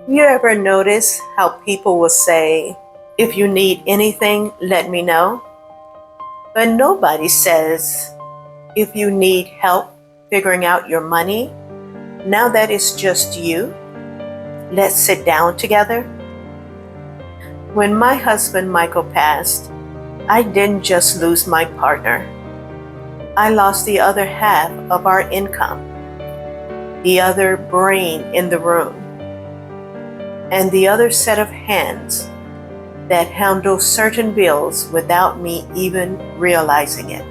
You ever notice how people will say, if you need anything, let me know? But nobody says, if you need help figuring out your money, now that it's just you, let's sit down together. When my husband Michael passed, I didn't just lose my partner. I lost the other half of our income, the other brain in the room, and the other set of hands that handle certain bills without me even realizing it.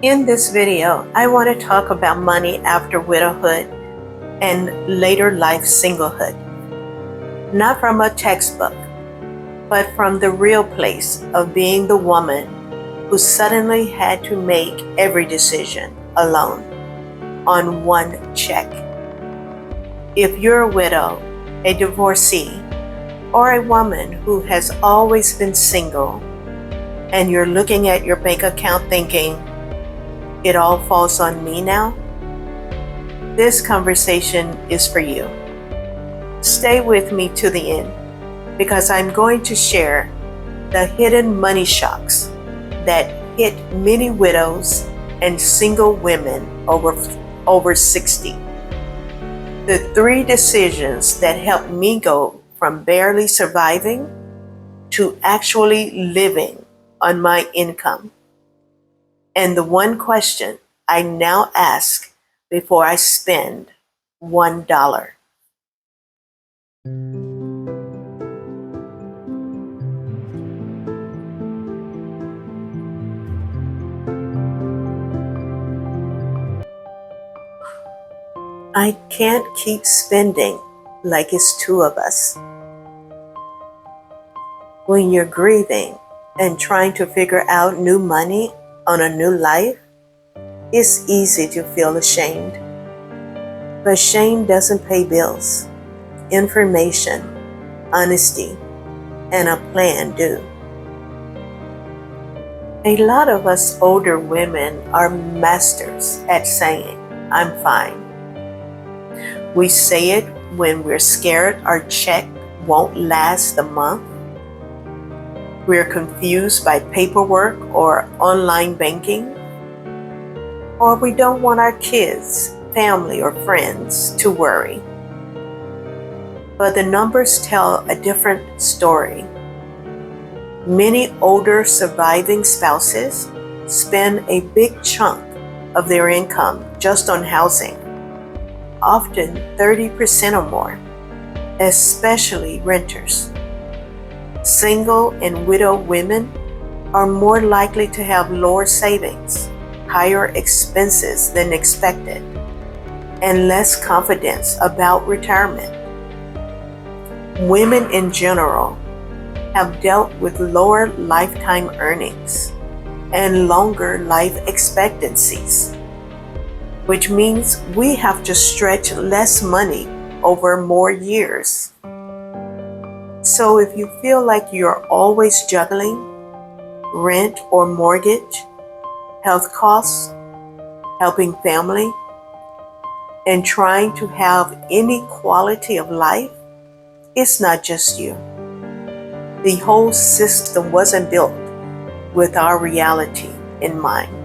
In this video, I want to talk about money after widowhood and later life singlehood. Not from a textbook, but from the real place of being the woman who suddenly had to make every decision alone on one check. If you're a widow, a divorcee, or a woman who has always been single, and you're looking at your bank account thinking, it all falls on me now, this conversation is for you. Stay with me to the end, because I'm going to share the hidden money shocks that hit many widows and single women over 60. The 3 decisions that helped me go from barely surviving to actually living on my income. And the one question I now ask before I spend $1. I can't keep spending like it's 2 of us. When you're grieving and trying to figure out new money on a new life, it's easy to feel ashamed. But shame doesn't pay bills. Information, honesty, and a plan do. A lot of us older women are masters at saying, I'm fine. We say it when we're scared our check won't last the month. We're confused by paperwork or online banking. Or we don't want our kids, family, or friends to worry. But the numbers tell a different story. Many older surviving spouses spend a big chunk of their income just on housing, often 30% or more, especially renters. Single and widow women are more likely to have lower savings, higher expenses than expected, and less confidence about retirement. Women in general have dealt with lower lifetime earnings and longer life expectancies, which means we have to stretch less money over more years. So if you feel like you're always juggling rent or mortgage, health costs, helping family, and trying to have any quality of life, it's not just you. The whole system wasn't built with our reality in mind.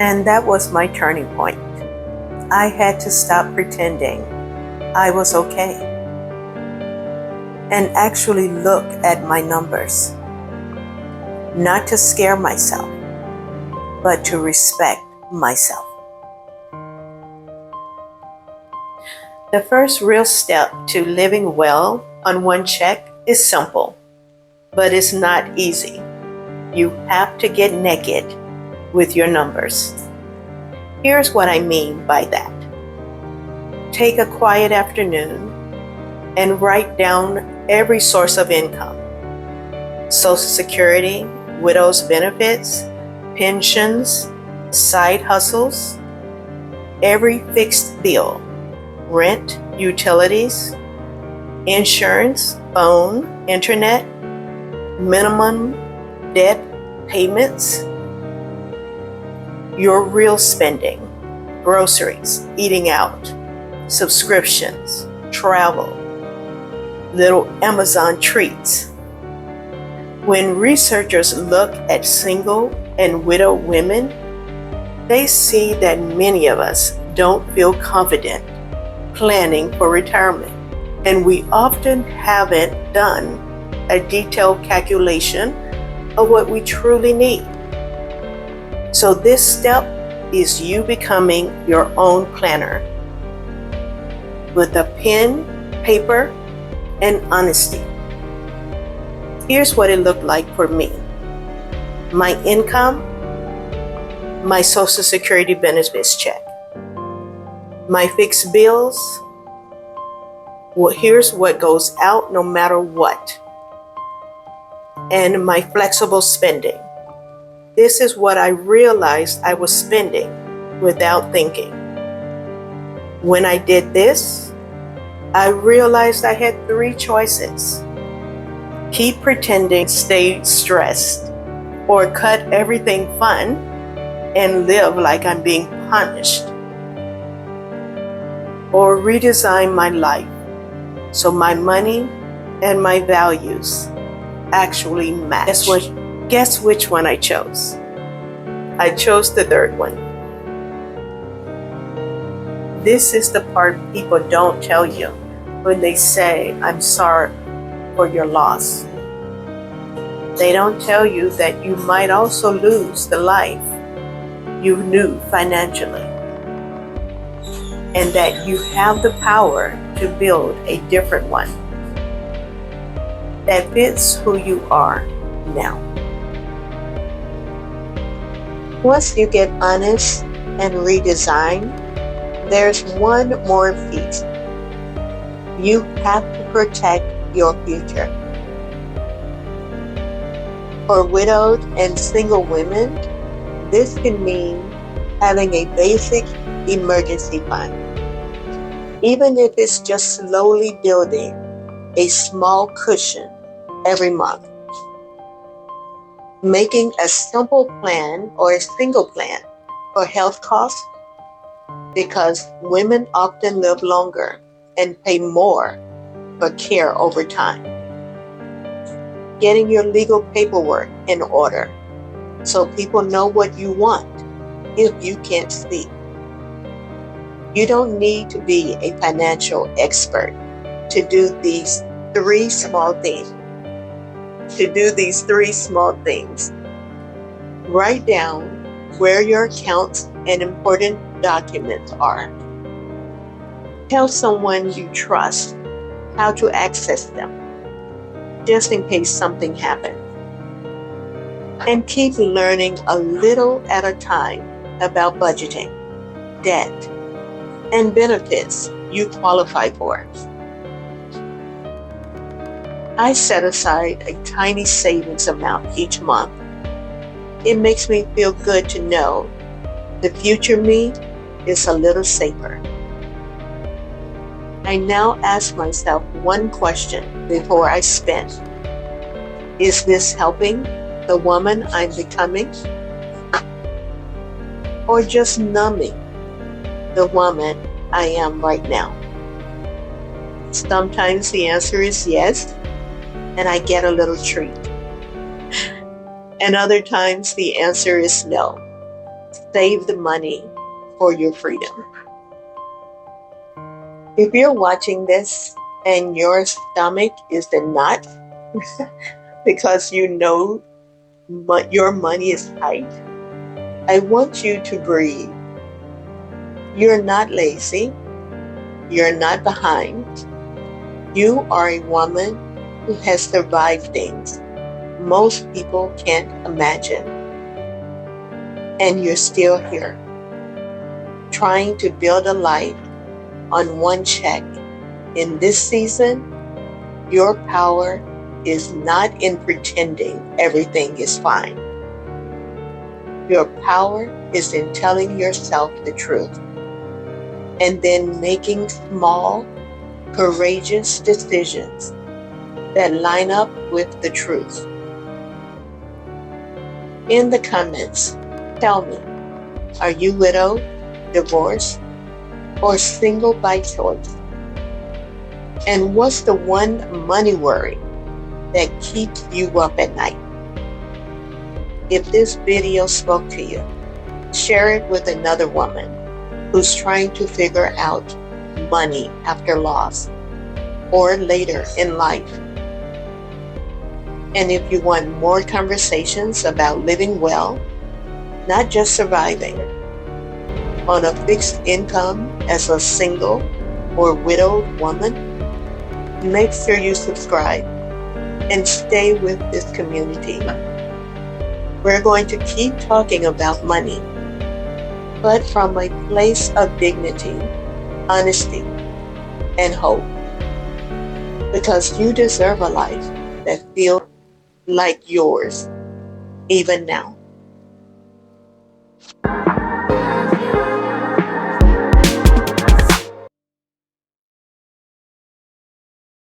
And that was my turning point. I had to stop pretending I was okay and actually look at my numbers. Not to scare myself, but to respect myself. The first real step to living well on one check is simple, but it's not easy. You have to get naked with your numbers. Here's what I mean by that. Take a quiet afternoon and write down every source of income: Social Security, widow's benefits, pensions, side hustles, every fixed bill, rent, utilities, insurance, phone, internet, minimum debt payments, your real spending, groceries, eating out, subscriptions, travel, little Amazon treats. When researchers look at single and widow women, they see that many of us don't feel confident planning for retirement, and we often haven't done a detailed calculation of what we truly need. So this step is you becoming your own planner with a pen, paper, and honesty. Here's what it looked like for me. My income, my Social Security benefits check, my fixed bills. Well, here's what goes out no matter what. And my flexible spending. This is what I realized I was spending without thinking. When I did this, I realized I had 3 choices. Keep pretending, stay stressed, or cut everything fun and live like I'm being punished. Or redesign my life so my money and my values actually match. Guess which one I chose? I chose the third one. This is the part people don't tell you when they say, I'm sorry for your loss. They don't tell you that you might also lose the life you knew financially, and that you have the power to build a different one that fits who you are now. Once you get honest and redesign, there's one more piece. You have to protect your future. For widowed and single women, this can mean having a basic emergency fund. Even if it's just slowly building a small cushion every month. Making a simple plan or a single plan for health costs, because women often live longer and pay more for care over time. Getting your legal paperwork in order so people know what you want if you can't speak. You don't need to be a financial expert to do these 3 small things. Write down where your accounts and important documents are. Tell someone you trust how to access them, just in case something happens. And keep learning a little at a time about budgeting, debt, and benefits you qualify for. I set aside a tiny savings amount each month. It makes me feel good to know the future me is a little safer. I now ask myself one question before I spend. Is this helping the woman I'm becoming? Or just numbing the woman I am right now? Sometimes the answer is yes, and I get a little treat. And other times the answer is no. Save the money for your freedom. If you're watching this and your stomach is in knots because you know your money is tight, I want you to breathe. You're not lazy. You're not behind. You are a woman who has survived things most people can't imagine. And you're still here, trying to build a life on one check. In this season, your power is not in pretending everything is fine. Your power is in telling yourself the truth and then making small, courageous decisions that line up with the truth. In the comments, tell me, are you widowed divorced, or single by choice? And what's the one money worry that keeps you up at night? If this video spoke to you, share it with another woman who's trying to figure out money after loss or later in life. And if you want more conversations about living well, not just surviving, on a fixed income as a single or widowed woman, make sure you subscribe and stay with this community. We're going to keep talking about money, but from a place of dignity, honesty, and hope. Because you deserve a life that feels like yours, even now.